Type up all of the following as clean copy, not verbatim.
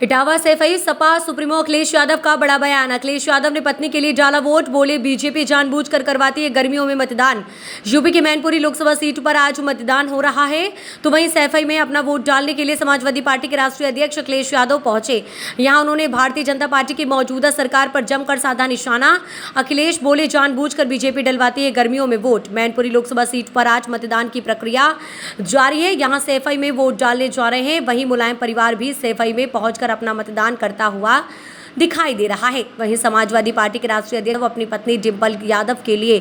इटावा से फई सपा सुप्रीमो अखिलेश यादव का बड़ा बयान। अखिलेश यादव ने पत्नी के लिए डाला वोट, बोले बीजेपी जानबूझकर करवाती है गर्मियों में मतदान। यूपी की मैनपुरी लोकसभा सीट पर आज मतदान हो रहा है, तो वहीं सैफई में अपना वोट डालने के लिए समाजवादी पार्टी के राष्ट्रीय अध्यक्ष अखिलेश यादव पहुंचे। यहां उन्होंने भारतीय जनता पार्टी की मौजूदा सरकार पर जमकर साधा निशाना। अखिलेश बोले जानबूझकर बीजेपी डलवाती है गर्मियों में वोट। मैनपुरी लोकसभा सीट पर आज मतदान की प्रक्रिया जारी है। यहां सैफई में वोट डालने जा रहे हैं, वहीं मुलायम परिवार भी सैफई में पहुंचकर अपना मतदान करता हुआ दिखाई दे रहा है। वहीं समाजवादी पार्टी के राष्ट्रीय अध्यक्ष अपनी पत्नी डिंपल यादव के लिए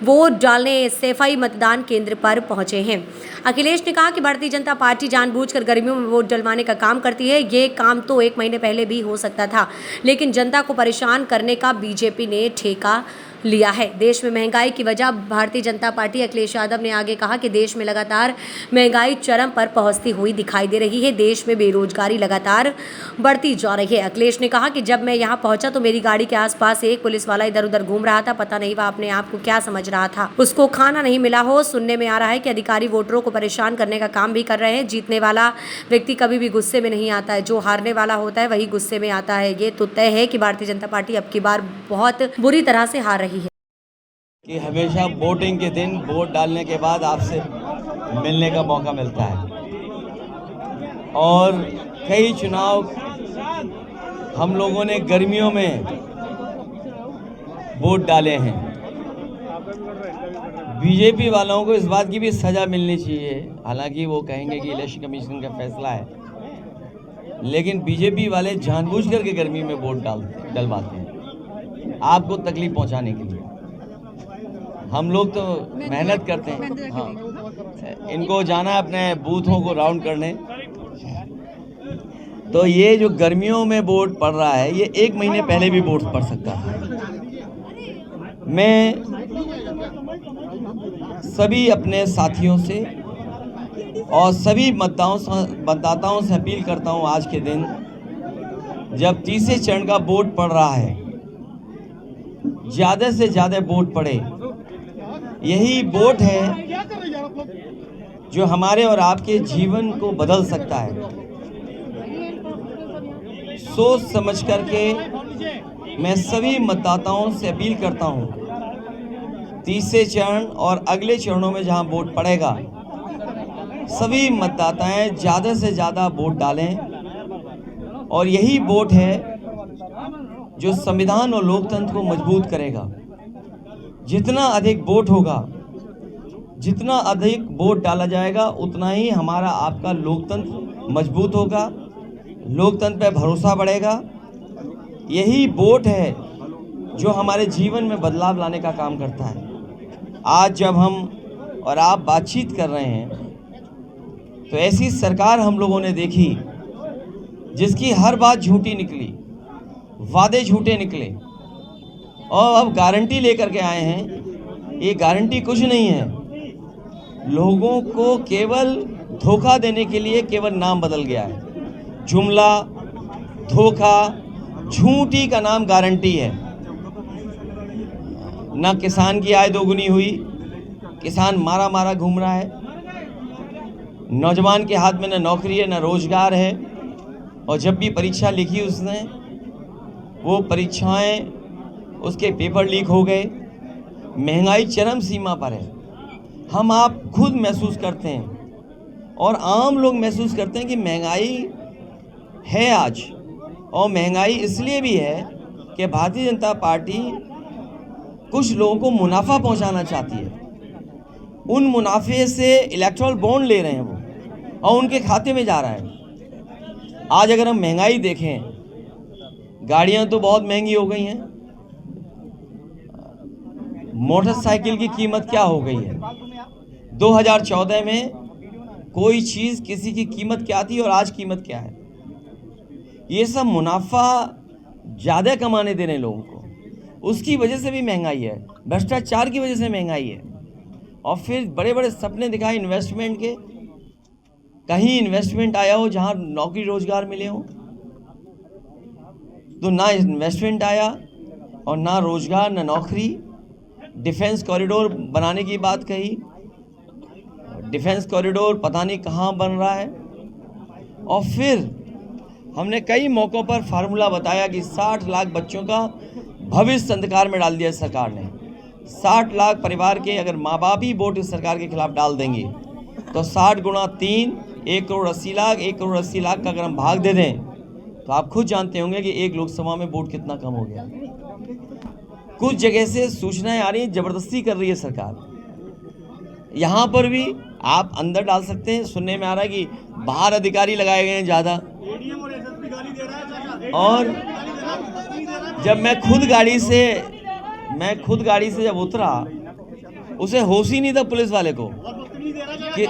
वोट डालने सैफई मतदान केंद्र पर पहुंचे हैं। अखिलेश ने कहा कि भारतीय जनता पार्टी जानबूझकर गर्मियों में वोट डलवाने का काम करती है। ये काम तो 1 महीने पहले भी हो सकता था, लेकिन जनता को परेशान करने का बीजेपी ने ठेका लिया है। देश में महंगाई की वजह भारतीय जनता पार्टी। अखिलेश यादव ने आगे कहा कि देश में लगातार महंगाई चरम पर पहुंचती हुई दिखाई दे रही है। देश में बेरोजगारी लगातार बढ़ती जा रही है। अखिलेश ने कहा कि जब मैं यहां पहुंचा तो मेरी गाड़ी के आसपास एक पुलिस वाला इधर उधर घूम रहा था। पता नहीं वह अपने आप को क्या समझ रहा था, उसको खाना नहीं मिला हो। सुनने में आ रहा है कि अधिकारी वोटरों को परेशान करने का काम भी कर रहे हैं। जीतने वाला व्यक्ति कभी भी गुस्से में नहीं आता है, जो हारने वाला होता है वही गुस्से में आता है। ये तो तय है कि भारतीय जनता पार्टी अब की बार बहुत बुरी तरह से हार रही है। कि हमेशा वोटिंग के दिन वोट डालने के बाद आपसे मिलने का मौका मिलता है, और कई चुनाव हम लोगों ने गर्मियों में वोट डाले हैं। बीजेपी वालों को इस बात की भी सजा मिलनी चाहिए, हालांकि वो कहेंगे कि इलेक्शन कमीशन का फैसला है, लेकिन बीजेपी वाले जानबूझकर के गर्मी में वोट डलवाते हैं आपको तकलीफ पहुंचाने के लिए। हम लोग तो मेहनत करते हैं। हाँ, इनको जाना है अपने बूथों को राउंड करने। तो ये जो गर्मियों में वोट पड़ रहा है, ये 1 महीने पहले भी वोट पड़ सकता है। मैं सभी अपने साथियों से और सभी मतदाताओं से अपील करता हूं, आज के दिन जब तीसरे चरण का वोट पड़ रहा है, ज़्यादा से ज़्यादा वोट पड़े। यही वोट है जो हमारे और आपके जीवन को बदल सकता है। सोच समझ करके मैं सभी मतदाताओं से अपील करता हूं, तीसरे चरण और अगले चरणों में जहां वोट पड़ेगा, सभी मतदाताएं ज़्यादा से ज़्यादा वोट डालें। और यही वोट है जो संविधान और लोकतंत्र को मजबूत करेगा। जितना अधिक वोट होगा, जितना अधिक वोट डाला जाएगा, उतना ही हमारा आपका लोकतंत्र मजबूत होगा, लोकतंत्र पे भरोसा बढ़ेगा। यही वोट है जो हमारे जीवन में बदलाव लाने का काम करता है। आज जब हम और आप बातचीत कर रहे हैं, तो ऐसी सरकार हम लोगों ने देखी जिसकी हर बात झूठी निकली, वादे झूठे निकले, और अब गारंटी लेकर के आए हैं। ये गारंटी कुछ नहीं है, लोगों को केवल धोखा देने के लिए केवल नाम बदल गया है। जुमला, धोखा, झूठी का नाम गारंटी है। ना किसान की आय दोगुनी हुई, किसान मारा मारा घूम रहा है। नौजवान के हाथ में ना नौकरी है, ना रोजगार है, और जब भी परीक्षा लिखी उसने, वो परीक्षाएं, उसके पेपर लीक हो गए। महंगाई चरम सीमा पर है। हम आप खुद महसूस करते हैं और आम लोग महसूस करते हैं कि महंगाई है आज, और महंगाई इसलिए भी है कि भारतीय जनता पार्टी कुछ लोगों को मुनाफा पहुंचाना चाहती है। उन मुनाफे से इलेक्टोरल बॉन्ड ले रहे हैं वो, और उनके खाते में जा रहा है। आज अगर हम महंगाई देखें, गाड़ियां तो बहुत महंगी हो गई हैं। मोटरसाइकिल की कीमत क्या हो गई है? 2014 में कोई चीज़ किसी की कीमत क्या थी और आज कीमत क्या है? ये सब मुनाफा ज़्यादा कमाने देने लोगों को, उसकी वजह से भी महंगाई है। भ्रष्टाचार की वजह से महंगाई है। और फिर बड़े बड़े सपने दिखाए इन्वेस्टमेंट के, कहीं इन्वेस्टमेंट आया हो जहां नौकरी रोजगार मिले हो, तो ना इन्वेस्टमेंट आया और ना रोजगार, ना नौकरी। डिफेंस कॉरिडोर बनाने की बात कही, डिफेंस कॉरिडोर पता नहीं कहाँ बन रहा है। और फिर हमने कई मौक़ों पर फार्मूला बताया कि 60 लाख बच्चों का भविष्य अंधकार में डाल दिया सरकार ने। 60 लाख परिवार के अगर माँ बाप ही वोट इस सरकार के खिलाफ डाल देंगे तो 60 गुणा 3 1 करोड़ 80 लाख, 1 करोड़ 80 लाख का अगर हम भाग दे दें तो आप खुद जानते होंगे कि एक लोकसभा में वोट कितना कम हो गया। कुछ जगह से सूचनाएं आ रही हैं, ज़बरदस्ती कर रही है सरकार। यहाँ पर भी आप अंदर डाल सकते हैं। सुनने में आ रहा है कि बाहर अधिकारी लगाए गए हैं ज़्यादा, और जब मैं खुद गाड़ी से जब उतरा उसे होश ही नहीं था पुलिस वाले को कि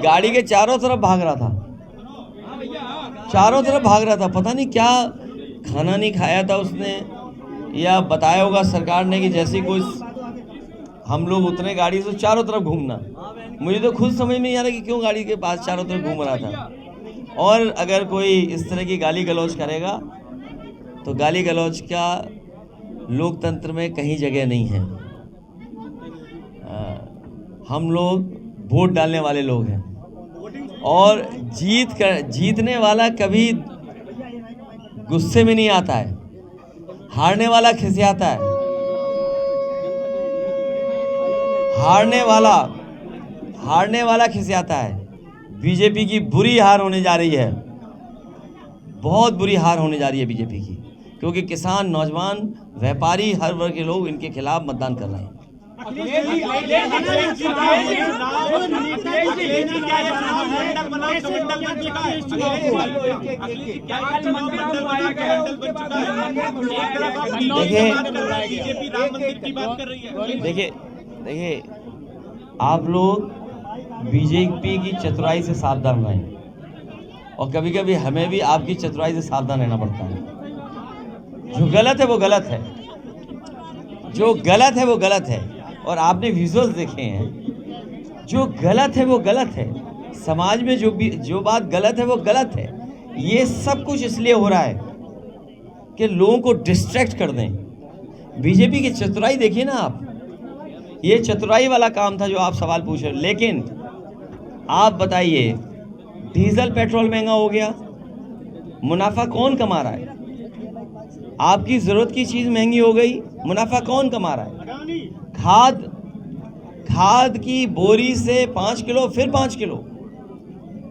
गाड़ी के चारों तरफ भाग रहा था, पता नहीं क्या खाना नहीं खाया था उसने, या बताया होगा सरकार ने कि जैसे कोई हम लोग उतरे गाड़ी से चारों तरफ घूमना। मुझे तो खुद समझ में नहीं आ रहा कि क्यों गाड़ी के पास चारों तरफ घूम रहा था। और अगर कोई इस तरह की गाली गलौज करेगा तो गाली गलौज का लोकतंत्र में कहीं जगह नहीं है। हम लोग वोट डालने वाले लोग हैं, और जीतने वाला कभी गुस्से में नहीं आता है, हारने वाला खिसियाता है। हारने वाला खिसियाता है। बीजेपी की बुरी हार होने जा रही है, बहुत बुरी हार होने जा रही है बीजेपी की, क्योंकि किसान, नौजवान, व्यापारी, हर वर्ग के लोग इनके खिलाफ मतदान कर रहे हैं। देखिए आप लोग बीजेपी की चतुराई से सावधान रहें, और कभी कभी हमें भी आपकी चतुराई से सावधान रहना पड़ता है। जो गलत है वो गलत है, वो गलत है। और आपने विजुअल्स देखे हैं, जो गलत है वो गलत है। समाज में जो बात गलत है वो गलत है। ये सब कुछ इसलिए हो रहा है कि लोगों को डिस्ट्रैक्ट कर दें। बीजेपी की चतुराई देखिए ना आप, ये चतुराई वाला काम था जो आप सवाल पूछ रहे। लेकिन आप बताइए, डीजल पेट्रोल महंगा हो गया, मुनाफा कौन कमा रहा है? आपकी ज़रूरत की चीज़ महंगी हो गई, मुनाफा कौन कमा रहा है? खाद की बोरी से 5 किलो, फिर 5 किलो,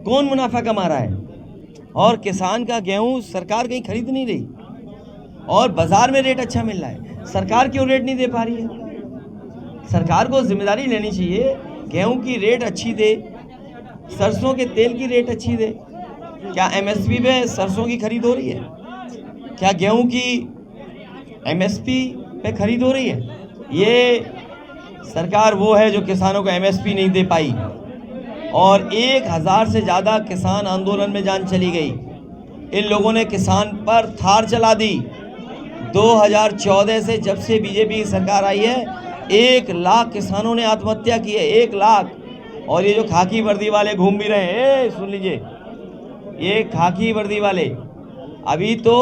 कौन मुनाफा कमा रहा है? और किसान का गेहूं सरकार कहीं खरीद नहीं रही, और बाजार में रेट अच्छा मिल रहा है। सरकार क्यों रेट नहीं दे पा रही है? सरकार को जिम्मेदारी लेनी चाहिए, गेहूं की रेट अच्छी दे, सरसों के तेल की रेट अच्छी दे। क्या एमएसपी पे सरसों की खरीद हो रही है? क्या गेहूं की एमएसपी पे खरीद हो रही है? ये सरकार वो है जो किसानों को एमएसपी नहीं दे पाई, और 1000 से ज़्यादा किसान आंदोलन में जान चली गई। इन लोगों ने किसान पर थार चला दी। 2014 से जब से बीजेपी की सरकार आई है, 1 लाख किसानों ने आत्महत्या की है, 1 लाख। और ये जो खाकी वर्दी वाले घूम भी रहे हैं, सुन लीजिए, ये खाकी वर्दी वाले अभी तो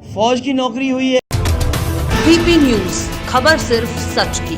फौज की नौकरी हुई है। बीपी न्यूज, खबर सिर्फ सच की।